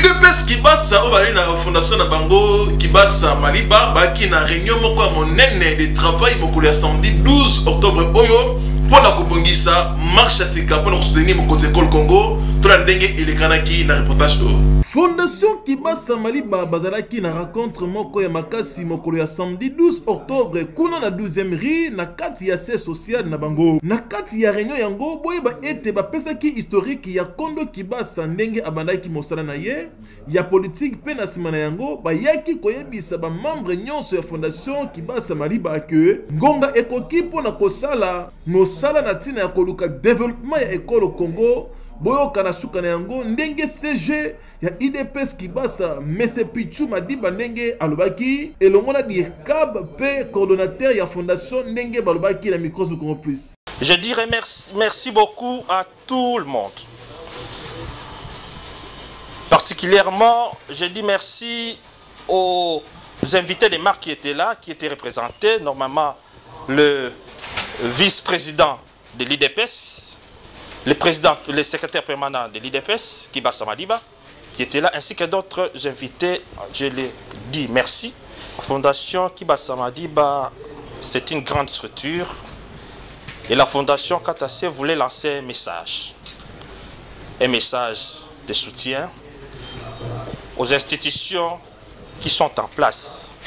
UDPS Kibasa obali na fondation na bango Kibasa Maliba baki na réunion moko ya monene de travail mokolo ya samedi 12 octobre oyo pona kobongisa marche ya sika pona soutenir mokonzi école Congo tola ndenge elekanaki na reportage o. Fondation Kibasa Maliba bazalaki na rencontre moko ya makasi mokolo ya samedi 12 octobre kuna na 12e rue na kati ya siège social na bango. Na kati ya réunion yango boyeba ete bapesaki historique ya Kondo Kibasa ndenge abandaki mosala na ye ya politique pe na sima na yango bayaki koyebisa ba membre nyonso ya Fondation Kibasa Maliba ke ngonga ekoki pona kosala mosala na tina ya koluka développement ya école Congo boyoka na suka na yango ndenge CG ya UDPS Kibasa Mese Pichu Madiba ndenge alobaki elongo na DIRCAB pe coordonnateur ya fondation ndenge balobaki na micro du Congo Plus. Je dirais merci beaucoup à tout le monde. Particulièrement, je dis merci aux invités des marques qui étaient là, qui étaient représentés, normalement le vice-président de l'IDPS, le secrétaire permanent de l'IDPS, Kibasa Maliba, qui était là, ainsi que d'autres invités. Je les dis merci. La Fondation Kibasa Maliba, c'est une grande structure. Et la Fondation Katassé voulait lancer un message de soutien aux institutions qui sont en place,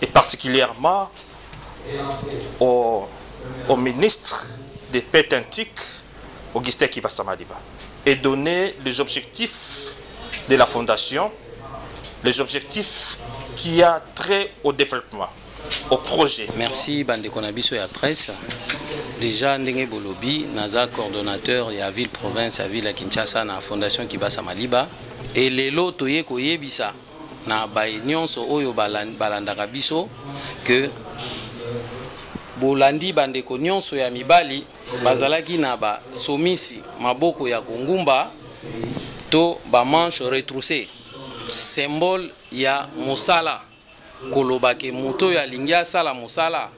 et particulièrement au ministre des Pétentiques, Augustin Kibasa Maliba, et donner les objectifs de la Fondation, les objectifs qui a trait au développement, au projet. Merci Bandeko Nabiso et la presse. Déjà, Ndenge Bolobi, Naza coordonnateur et à ville province, à ville à Kinshasa, na Fondation Kibasa Maliba. Et les lots toye koye bisa na baignon so oyo balandaka biso que bolandi bandeko nyonso ya mibali bazalaki na ba somisi maboko ya kongumba to ba manche retroussée, symbole ya mosala kolobake moto ya lingia sala mosala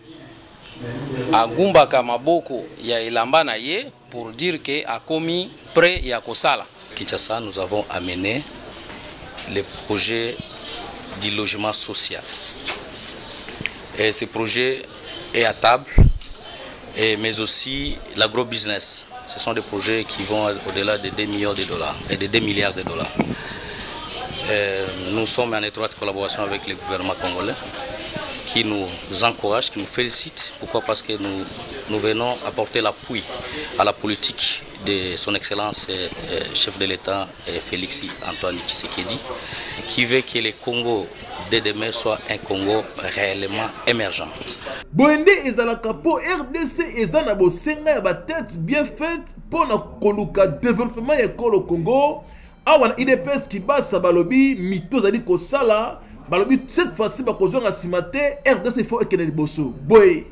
agumbaka maboko ya elamba na ye pour dire que a commis près ya kosala. Kinshasa, nous avons amené le projet du logement social. Et ce projet est à table, mais aussi l'agro-business. Ce sont des projets qui vont au-delà de 2 millions de dollars et de 2 milliards de dollars. Nous sommes en étroite collaboration avec le gouvernement congolais qui nous encourage, qui nous félicite. Pourquoi? Parce que nous venons apporter l'appui à la politique de son Excellence chef de l'État Félix Antoine Tshisekedi, qui veut que le Congo de demain soit un Congo réellement émergent. Boende ezalaka po RDC ezana bosenga ya ba tête bien faite pour na koluka développement ya école Congo. Awana IDPS Kibasa balobi mito zali kosala balobi cette fois-ci ba kozonga simate RDC faut ekene liboso. Boy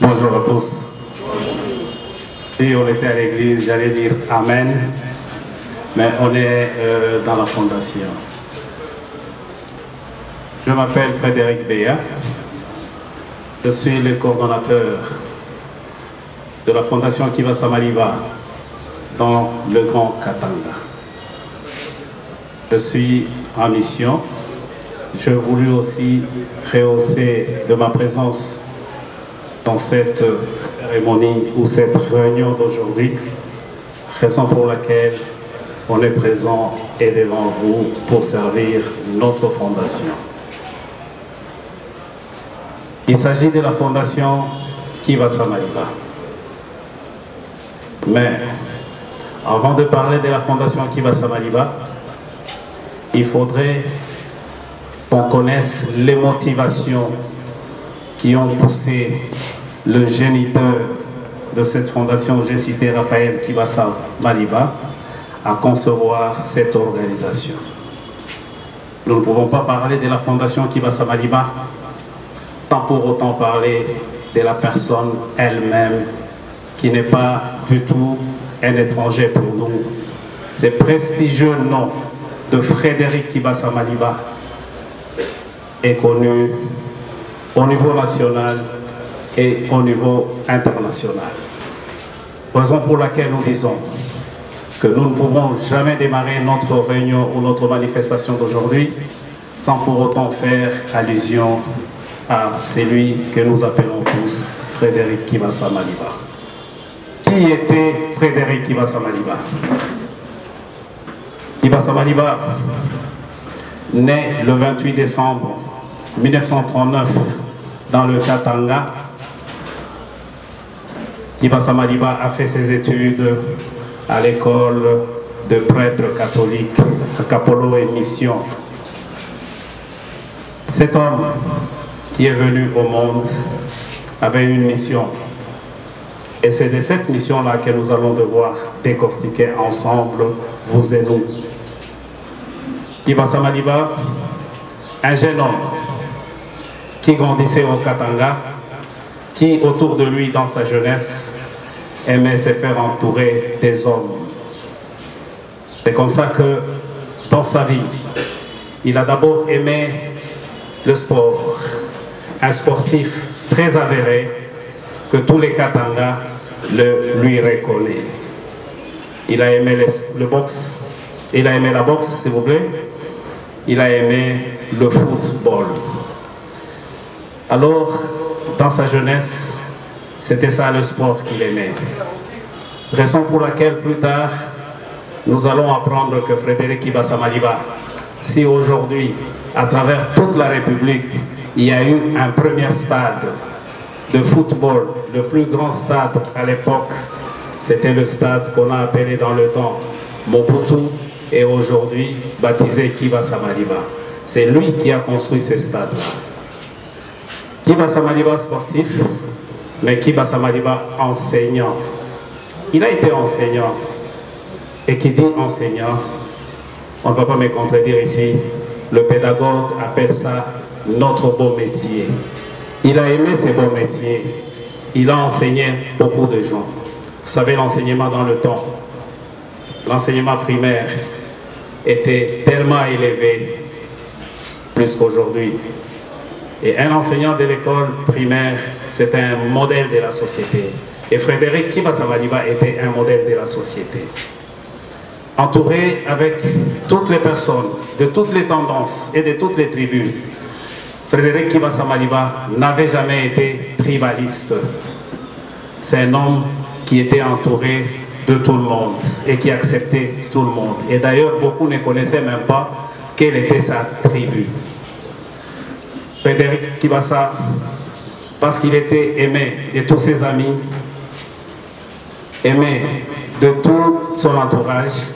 Bonjour à tous. Si on était à l'église, j'allais dire Amen, mais on est dans la fondation. Je m'appelle Frédéric Béa. Je suis le coordonnateur de la fondation Kibasa Maliba dans le Grand Katanga. Je suis en mission. Je voulais aussi rehausser de ma présence dans cette cérémonie ou cette réunion d'aujourd'hui, raison pour laquelle on est présent et devant vous pour servir notre fondation. Il s'agit de la fondation Kibasa Maliba. Mais avant de parler de la fondation Kibasa Maliba, il faudrait qu'on connaisse les motivations qui ont poussé le géniteur de cette fondation, j'ai cité Raphaël Kibasa Maliba, à concevoir cette organisation. Nous ne pouvons pas parler de la fondation Kibasa Maliba sans pour autant parler de la personne elle-même, qui n'est pas du tout un étranger pour nous. Ce prestigieux nom de Frédéric Kibasa Maliba est connu au niveau national et au niveau international. Raison pour laquelle nous disons que nous ne pouvons jamais démarrer notre réunion ou notre manifestation d'aujourd'hui sans pour autant faire allusion à celui que nous appelons tous Frédéric Kibasa Maliba. Qui était Frédéric Kibasa Maliba? Kibasa Maliba, né le 28 décembre 1939 dans le Katanga. Kibasa Maliba a fait ses études à l'école de prêtres catholiques à Kapolo et Mission. Cet homme qui est venu au monde avait une mission. Et c'est de cette mission-là que nous allons devoir décortiquer ensemble, vous et nous. Kibasa Maliba, un jeune homme qui grandissait au Katanga, qui autour de lui dans sa jeunesse aimait se faire entourer des hommes. C'est comme ça que dans sa vie, il a d'abord aimé le sport, un sportif très avéré que tous les Katanga lui reconnaissent. Il a aimé le boxe, il a aimé la boxe s'il vous plaît, il a aimé le football. Alors, dans sa jeunesse, c'était ça le sport qu'il aimait. Raison pour laquelle plus tard, nous allons apprendre que Frédéric Kibasa Maliba, si aujourd'hui, à travers toute la République, il y a eu un premier stade de football, le plus grand stade à l'époque, c'était le stade qu'on a appelé dans le temps Mobutu et aujourd'hui baptisé Kibasa Maliba. C'est lui qui a construit ce stade-là. Kibasa Maliba sportif, mais Kibasa Maliba enseignant. Il a été enseignant. Et qui dit enseignant, on ne va pas me contredire ici, le pédagogue appelle ça notre beau métier. Il a aimé ce beau métier. Il a enseigné beaucoup de gens. Vous savez, l'enseignement dans le temps, l'enseignement primaire était tellement élevé plus qu'aujourd'hui. Et un enseignant de l'école primaire, c'était un modèle de la société. Et Frédéric Kibasa Maliba était un modèle de la société. Entouré avec toutes les personnes, de toutes les tendances et de toutes les tribus, Frédéric Kibasa Maliba n'avait jamais été tribaliste. C'est un homme qui était entouré de tout le monde et qui acceptait tout le monde. Et d'ailleurs, beaucoup ne connaissaient même pas quelle était sa tribu. Frédéric Kibasa, parce qu'il était aimé de tous ses amis, aimé de tout son entourage,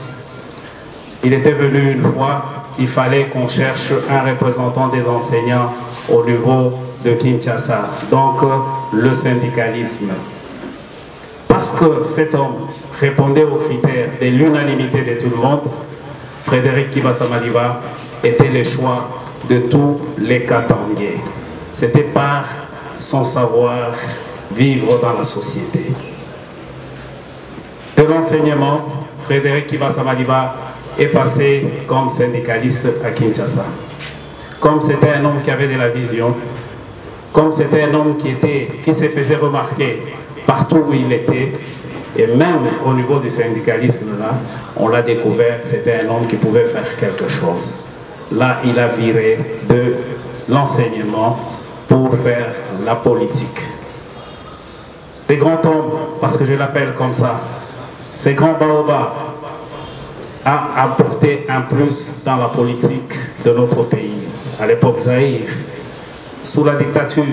il était venu une fois qu'il fallait qu'on cherche un représentant des enseignants au niveau de Kinshasa, donc le syndicalisme. Parce que cet homme répondait aux critères de l'unanimité de tout le monde, Frédéric Kibasa Maliba était le choix de tous les Katangais. C'était par son savoir vivre dans la société. De l'enseignement, Frédéric Kibasa Maliba est passé comme syndicaliste à Kinshasa. Comme c'était un homme qui avait de la vision, comme c'était un homme qui se faisait remarquer partout où il était, et même au niveau du syndicalisme, là, on l'a découvert, c'était un homme qui pouvait faire quelque chose. Là, il a viré de l'enseignement pour faire la politique. Ces grands hommes, parce que je l'appelle comme ça, ces grands baobabs, a apporté un plus dans la politique de notre pays. À l'époque Zaïre, sous la dictature,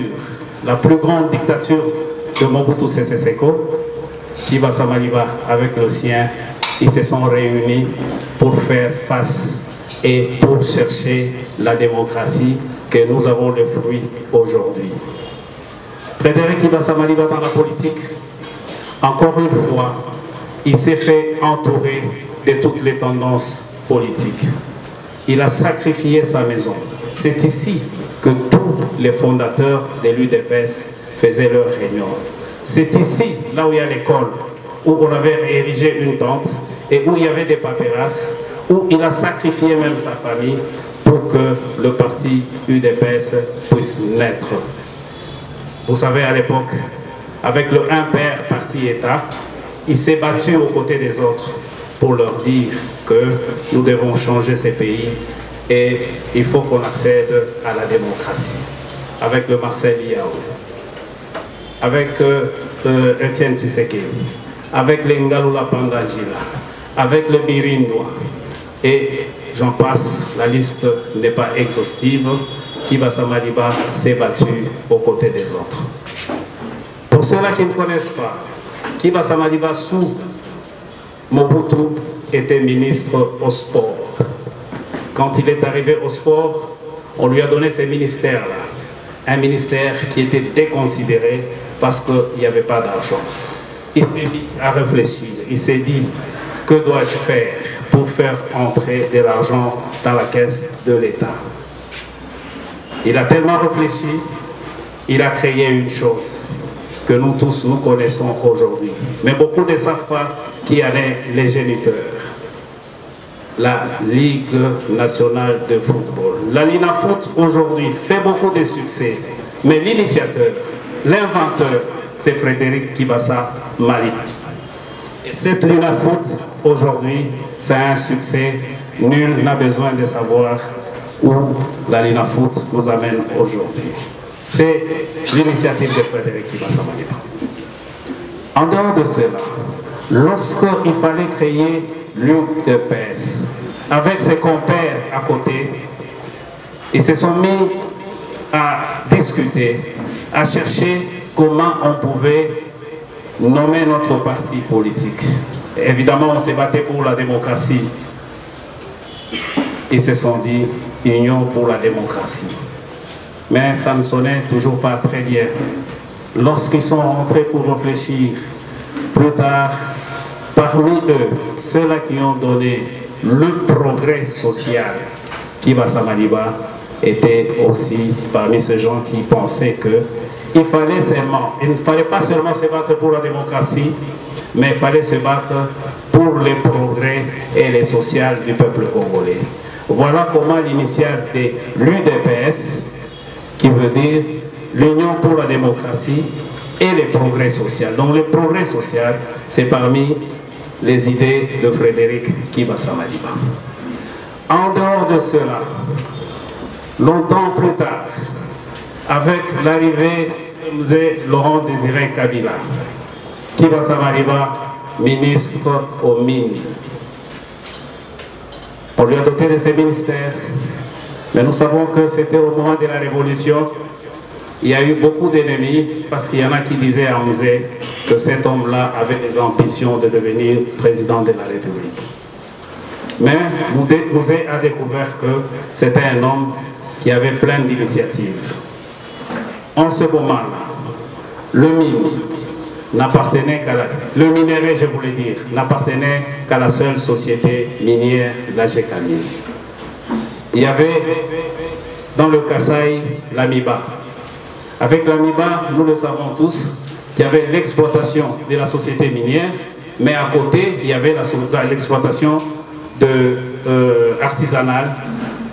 la plus grande dictature de Mobutu Sese Seko, Kibasa Maliba avec le sien, ils se sont réunis pour faire face et pour chercher la démocratie que nous avons le fruit aujourd'hui. Frédéric Kibasa Maliba dans la politique, encore une fois, il s'est fait entourer de toutes les tendances politiques. Il a sacrifié sa maison. C'est ici que tous les fondateurs de l'UDPS faisaient leur réunion. C'est ici, là où il y a l'école, où on avait érigé une tente et où il y avait des paperasses, où il a sacrifié même sa famille pour que le parti UDPS puisse naître. vous savez, à l'époque, avec le un père parti-État, il s'est battu aux côtés des autres pour leur dire que nous devons changer ces pays et il faut qu'on accède à la démocratie. Avec le Marcel Yao, avec Etienne Tshisekedi, avec les Ngalula Pandagila, avec le Birindois, et j'en passe, la liste n'est pas exhaustive. Kibasa Maliba s'est battu aux côtés des autres. Pour ceux-là qui ne connaissent pas, Kibasa Maliba sous Mobutu était ministre au sport. Quand il est arrivé au sport, on lui a donné ces ministères-là. Un ministère qui était déconsidéré parce qu'il n'y avait pas d'argent. Il s'est mis à réfléchir. Il s'est dit, que dois-je faire pour faire entrer de l'argent dans la caisse de l'État? Il a tellement réfléchi, il a créé une chose que nous tous nous connaissons aujourd'hui. Mais beaucoup ne savent pas qui est les géniteurs. La Ligue nationale de football. La Linafoot aujourd'hui fait beaucoup de succès, mais l'initiateur, l'inventeur, c'est Frédéric Kibasa Maliba. Et cette Linafoot aujourd'hui, c'est un succès. Nul n'a besoin de savoir où la Linafoot nous amène aujourd'hui. C'est l'initiative de Frédéric Kibasa Maliba. En dehors de cela, lorsqu'il fallait créer l'UDPS, avec ses compères à côté, ils se sont mis à discuter, à chercher comment on pouvait nommer notre parti politique. Et évidemment, on s'est battu pour la démocratie. Ils se sont dit Union pour la démocratie. Mais ça ne sonnait toujours pas très bien. Lorsqu'ils sont rentrés pour réfléchir, plus tard, parmi eux, ceux-là qui ont donné le progrès social, Kibasa Maliba était aussi parmi ces gens qui pensaient qu'il fallait seulement, il ne fallait pas seulement se battre pour la démocratie, mais il fallait se battre pour les progrès et les social du peuple congolais. Voilà comment l'initiale de l'UDPS, qui veut dire l'Union pour la démocratie et les progrès sociaux. Donc le progrès social, c'est parmi les idées de Frédéric Kibasa Maliba. En dehors de cela, longtemps plus tard, avec l'arrivée de Mzee Laurent Désiré Kabila, Kibasa Maliba, ministre au Mines. On lui a doté de ses ministères, mais nous savons que c'était au moment de la Révolution. Il y a eu beaucoup d'ennemis parce qu'il y en a qui disaient à Mzee que cet homme-là avait des ambitions de devenir président de la République. Mais Mzee a découvert que c'était un homme qui avait plein d'initiatives. En ce moment-là, le mine n'appartenait qu'à le minerai, je voulais dire, n'appartenait qu'à la seule société minière, la GECAMINE. Il y avait dans le Kasaï l'Amiba. Avec l'Amiba, nous le savons tous, qu'il y avait l'exploitation de la société minière, mais à côté, il y avait l'exploitation artisanale.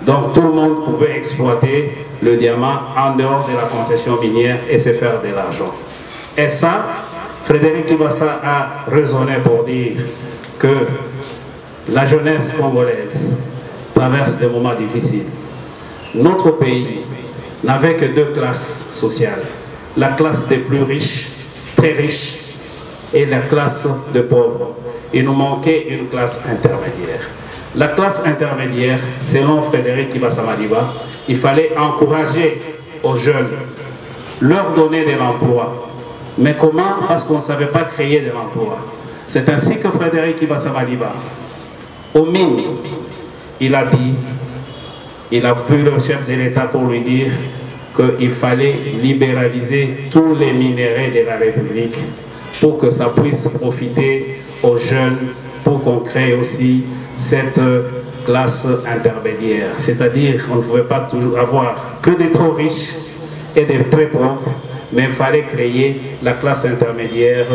Donc tout le monde pouvait exploiter le diamant en dehors de la concession minière et se faire de l'argent. Et ça, Frédéric Kibasa a raisonné pour dire que la jeunesse congolaise traverse des moments difficiles. Notre pays n'avait que deux classes sociales. La classe des plus riches, très riches, et la classe des pauvres. Il nous manquait une classe intermédiaire. La classe intermédiaire, selon Frédéric Kibasa Maliba, il fallait encourager aux jeunes, leur donner de l'emploi. Mais comment? Parce qu'on ne savait pas créer de l'emploi. C'est ainsi que Frédéric Kibasa Maliba, au mine, il a dit, il a vu le chef de l'État pour lui dire qu'il fallait libéraliser tous les minéraux de la République pour que ça puisse profiter aux jeunes, pour qu'on crée aussi cette classe intermédiaire. C'est-à-dire qu'on ne pouvait pas toujours avoir que des trop riches et des très pauvres, mais il fallait créer la classe intermédiaire,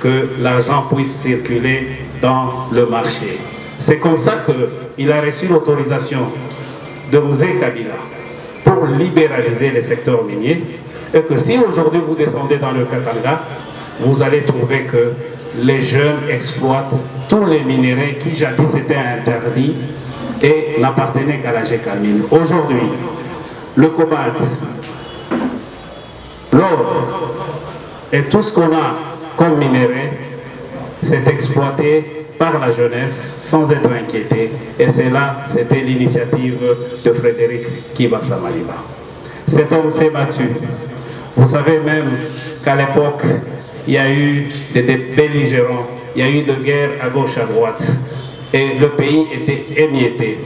que l'argent puisse circuler dans le marché. C'est comme ça qu'il a reçu l'autorisation de Mzee Kabila pour libéraliser les secteurs miniers. Et que si aujourd'hui vous descendez dans le Katanga, vous allez trouver que les jeunes exploitent tous les minéraux qui jadis étaient interdits et n'appartenaient qu'à la GECAMIN. Aujourd'hui, le cobalt, l'or et tout ce qu'on a comme minéraux, c'est exploité par la jeunesse sans être inquiété. Et c'est là, c'était l'initiative de Frédéric Kibasa Maliba. Cet homme s'est battu. Vous savez même qu'à l'époque, il y a eu des belligérants, il y a eu des guerres à gauche, à droite. Et le pays était émietté.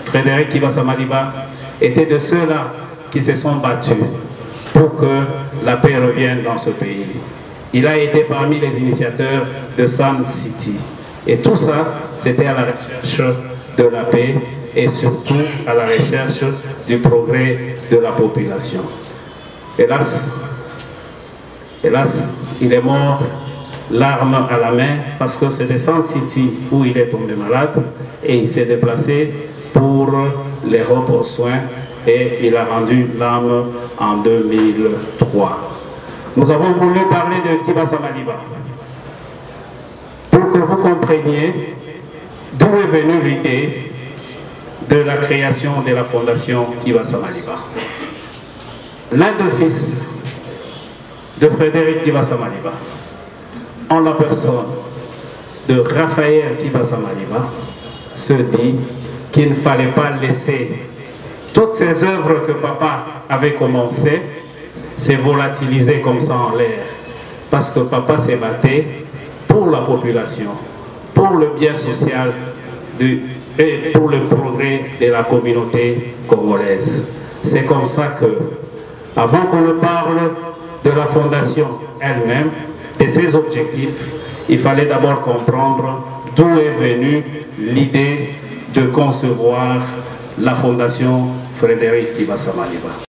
Frédéric Kibasa Maliba était de ceux-là qui se sont battus pour que la paix revienne dans ce pays. Il a été parmi les initiateurs de Sun City. Et tout ça, c'était à la recherche de la paix et surtout à la recherche du progrès de la population. Hélas, il est mort l'arme à la main parce que c'est de Sun City où il est tombé malade et il s'est déplacé pour l'Europe aux soins et il a rendu l'âme en 2003. Nous avons voulu parler de Kibasa Maliba pour que vous compreniez d'où est venue l'idée de la création de la fondation Kibasa Maliba. L'un des fils de Frédéric Kibasa Maliba, en la personne de Raphaël Kibasa Maliba, se dit qu'il ne fallait pas laisser toutes ces œuvres que papa avait commencées se volatiliser comme ça en l'air. Parce que papa s'est battu pour la population, pour le bien social et pour le progrès de la communauté congolaise. C'est comme ça que, avant qu'on ne parle de la fondation elle-même, de ses objectifs, il fallait d'abord comprendre d'où est venue l'idée de concevoir la fondation Frédéric Kibasa Maliba.